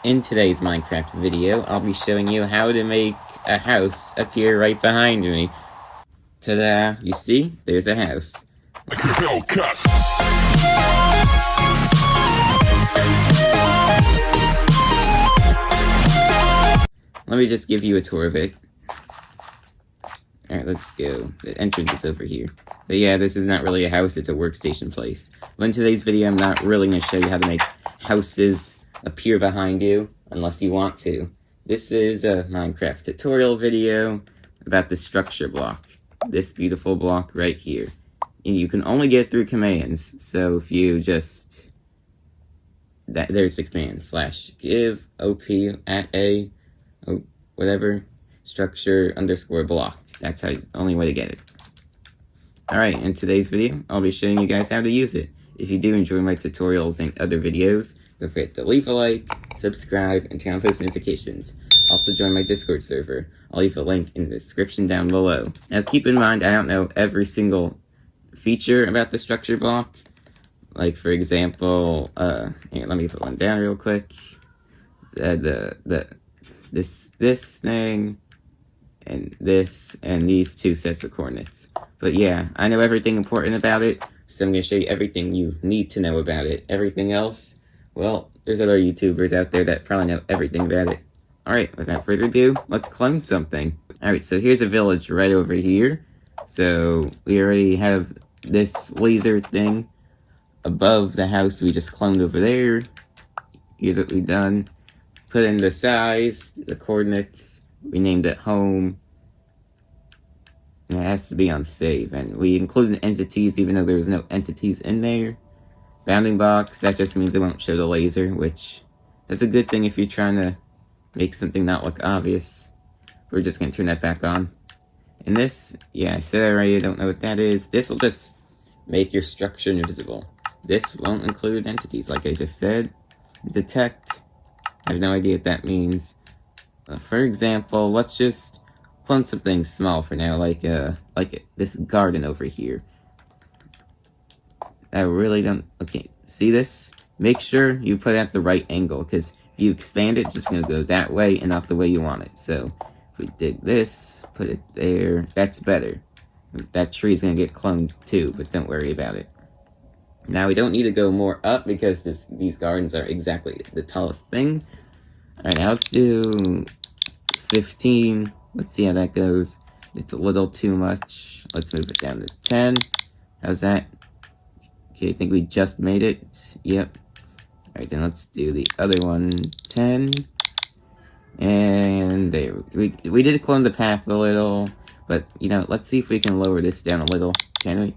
In today's Minecraft video, I'll be showing you how to make a house appear right behind me. Ta-da! You see? There's a house. Let me just give you a tour of it. Alright, let's go. The entrance is over here. But yeah, this is not really a house, it's a workstation place. But in today's video, I'm not really going to show you how to make houses appear behind you, unless you want to. This is a Minecraft tutorial video about the structure block. This beautiful block right here. And you can only get through commands, so if you just... there's the command, /give op at a whatever structure _ block. That's the only way to get it. Alright, in today's video, I'll be showing you guys how to use it. If you do enjoy my tutorials and other videos, don't forget to leave a like, subscribe, and turn on post notifications. Also join my Discord server. I'll leave a link in the description down below. Now keep in mind, I don't know every single feature about the structure block. Like for example, here, let me put one down real quick. This thing, and this, and these two sets of coordinates. But yeah, I know everything important about it, so I'm going to show you everything you need to know about it. Everything else, well, there's other YouTubers out there that probably know everything about it. Alright, without further ado, let's clone something. Alright, so here's a village right over here. So we already have this laser thing above the house we just cloned over there. Here's what we've done. Put in the size, the coordinates, we named it home. And it has to be on save, and we included entities even though there was no entities in there. Bounding box, that just means it won't show the laser, which that's a good thing if you're trying to make something not look obvious. We're just going to turn that back on. And this, yeah, I said already, I don't know what that is. This will just make your structure invisible. This won't include entities, like I just said. Detect, I have no idea what that means. For example, let's just clone something small for now, like this garden over here. I really don't... Okay, see this? Make sure you put it at the right angle, because if you expand it, it's just going to go that way and not the way you want it. So, if we dig this, put it there, that's better. That tree's going to get cloned too, but don't worry about it. Now, we don't need to go more up, because these gardens are exactly the tallest thing. Alright, now let's do 15. Let's see how that goes. It's a little too much. Let's move it down to 10. How's that? Okay, I think we just made it. Yep. Alright, then let's do the other one. 10. And there. We did clone the path a little. But, you know, let's see if we can lower this down a little. Can we?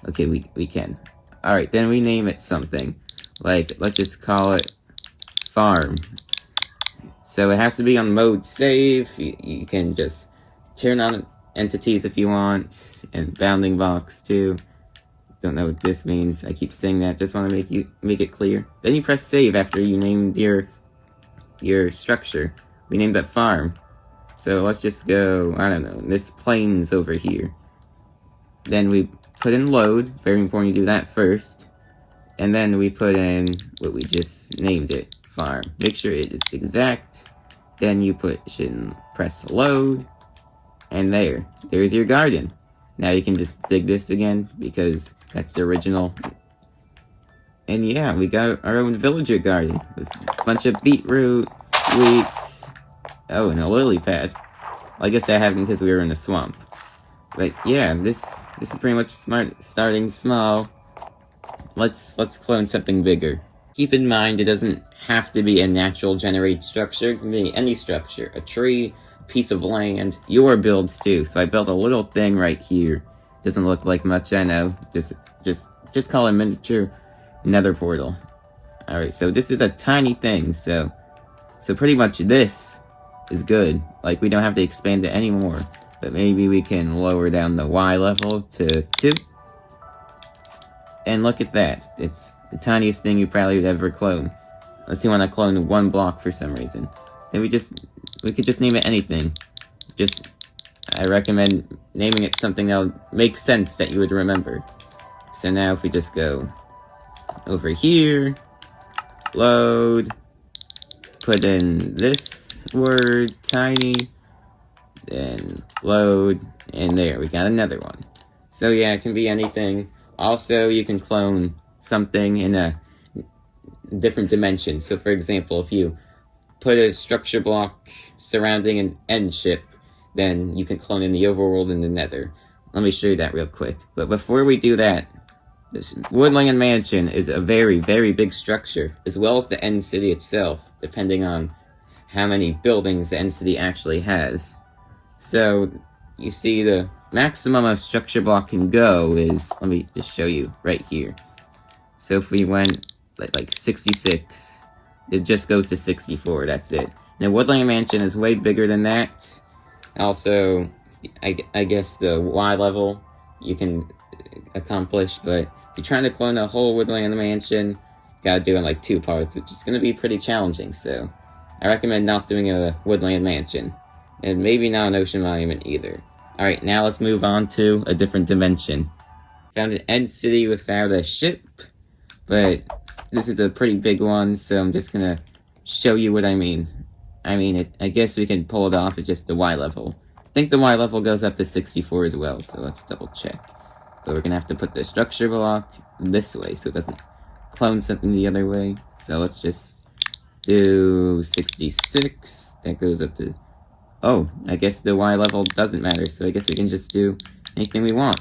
Okay, we can. Alright, then we name it something. Like, let's just call it farm. So it has to be on mode save. You can just turn on entities if you want, and bounding box too. Don't know what this means. I keep saying that. Just want to make it clear. Then you press save after you named your structure. We named that farm. So let's just go, I don't know, this plains over here. Then we put in load. Very important you do that first. And then we put in what we just named it. Farm. Make sure it's exact. Then you press load, and there's your garden. Now you can just dig this again because that's the original. And yeah, we got our own villager garden with a bunch of beetroot, wheat, oh, and a lily pad. Well, I guess that happened because we were in a swamp. But yeah, this is pretty much starting small. Let's clone something bigger. Keep in mind, it doesn't have to be a natural generated structure. It can be any structure. A tree, a piece of land, your builds too. So I built a little thing right here. Doesn't look like much, I know. Just call it miniature nether portal. Alright, so this is a tiny thing, so pretty much this is good. Like, we don't have to expand it anymore. But maybe we can lower down the Y level to 2. And look at that. It's the tiniest thing you probably would ever clone. Unless you want to clone one block for some reason. Then we could just name it anything. I recommend naming it something that would make sense that you would remember. So now if we just go over here, load, put in this word, tiny, then load, and there, we got another one. So yeah, it can be anything. Also, you can clone something in a different dimension. So for example, if you put a structure block surrounding an end ship, then you can clone in the overworld and the nether. Let me show you that real quick. But before we do that, this Woodland Mansion is a very, very big structure, as well as the end city itself, depending on how many buildings the end city actually has. So, you see the maximum a structure block can go is, let me just show you right here. So if we went like 66, it just goes to 64, that's it. Now Woodland Mansion is way bigger than that. Also, I guess the Y level you can accomplish, but if you're trying to clone a whole Woodland Mansion, you gotta do it in like 2 parts, which is gonna be pretty challenging, so I recommend not doing a Woodland Mansion. And maybe not an ocean monument either. Alright, now let's move on to a different dimension. Found an end city without a ship, but this is a pretty big one, so I'm just gonna show you what I mean. I guess we can pull it off at just the Y level. I think the Y level goes up to 64 as well, so let's double check. But we're gonna have to put the structure block this way so it doesn't clone something the other way. So let's just do 66. That goes up to... Oh, I guess the Y level doesn't matter, so I guess we can just do anything we want.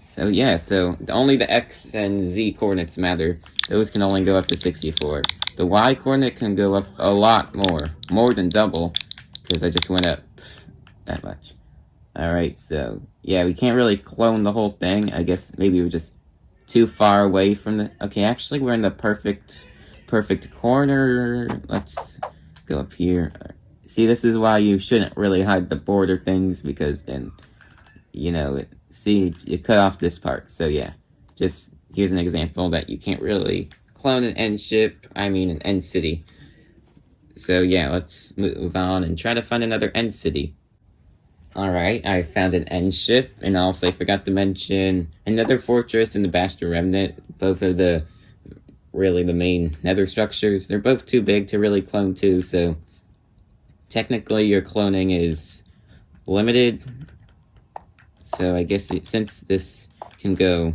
So yeah, so only the X and Z coordinates matter. Those can only go up to 64. The Y coordinate can go up a lot more than double, because I just went up that much. Alright, so yeah, we can't really clone the whole thing. I guess maybe we're just too far away from the... Okay, actually we're in the perfect corner. Let's go up here. See, this is why you shouldn't really hide the border things, because then, you know, see, you cut off this part. So yeah, just here's an example that you can't really clone an end ship, an end city. So yeah, let's move on and try to find another end city. Alright, I found an end ship, and also I forgot to mention another fortress and the Bastion Remnant. Both of the main nether structures. They're both too big to really clone to, so technically your cloning is limited. So I guess since the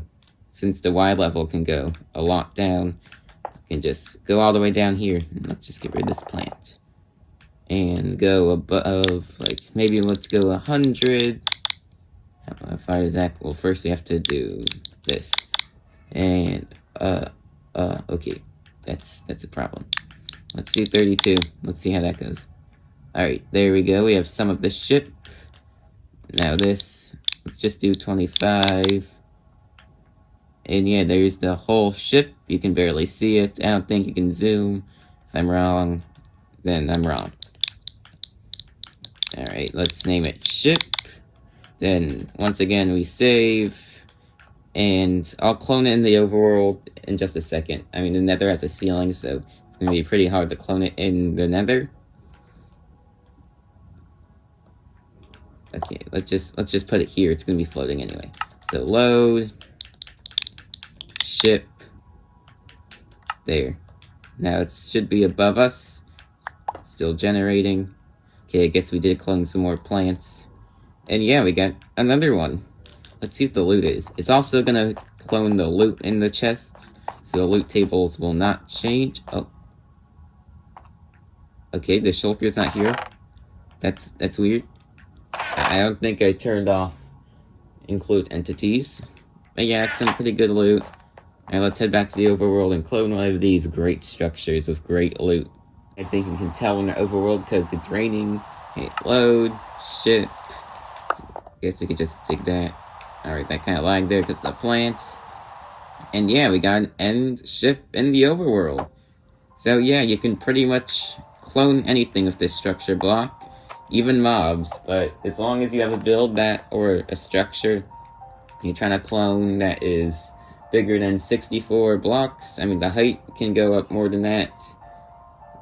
Y level can go a lot down, you can just go all the way down here. Let's just get rid of this plant. And go above, like, maybe let's go 100. How far is that? Well, first we have to do this. And, okay. That's a problem. Let's do 32. Let's see how that goes. Alright, there we go. We have some of the ship. Now this. Let's just do 25. And yeah, there's the whole ship. You can barely see it. I don't think you can zoom. If I'm wrong, then I'm wrong. Alright, let's name it ship. Then, once again, we save. And I'll clone it in the overworld in just a second. The nether has a ceiling, so it's going to be pretty hard to clone it in the nether. Okay, let's just put it here. It's going to be floating anyway. So load. Ship. There. Now it should be above us. Still generating. Okay, I guess we did clone some more plants. And yeah, we got another one. Let's see what the loot is. It's also gonna clone the loot in the chests, so the loot tables will not change. Oh. Okay, the shulker's not here. That's weird. I don't think I turned off include entities. But yeah, it's some pretty good loot. Alright, let's head back to the overworld and clone one of these great structures with great loot. I think you can tell in the overworld because it's raining. Okay, load. Shit. Guess we could just take that. Alright, that kind of lagged there because of the plants. And yeah, we got an end ship in the overworld. So yeah, you can pretty much clone anything with this structure block. Even mobs. But as long as you have a build that, or a structure you're trying to clone that is bigger than 64 blocks, the height can go up more than that,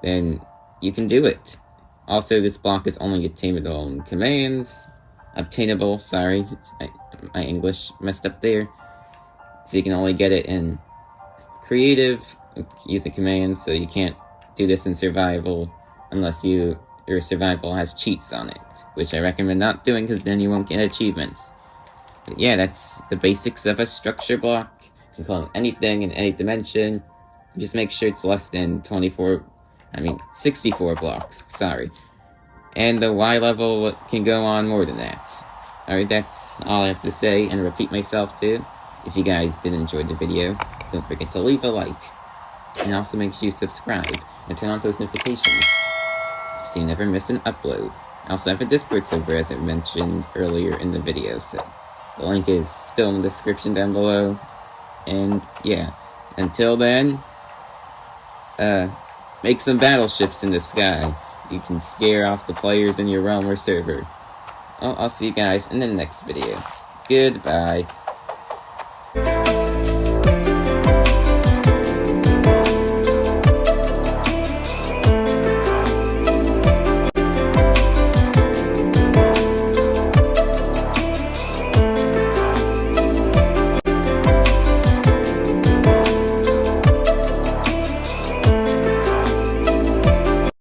then you can do it. Also, this block is only attainable in commands. Obtainable, sorry. My English messed up there. So you can only get it in creative using commands, so you can't do this in survival unless your survival has cheats on it, which I recommend not doing because then you won't get achievements. But yeah, that's the basics of a structure block. You can clone anything in any dimension. Just make sure it's less than 64 blocks, sorry. And the Y level can go on more than that. Alright, that's all I have to say, and repeat myself too. If you guys did enjoy the video, don't forget to leave a like. And also make sure you subscribe and turn on post notifications so you never miss an upload. I also have a Discord server as I mentioned earlier in the video, so the link is still in the description down below. And yeah, until then, make some battleships in the sky. You can scare off the players in your realm or server. I'll see you guys in the next video. Goodbye.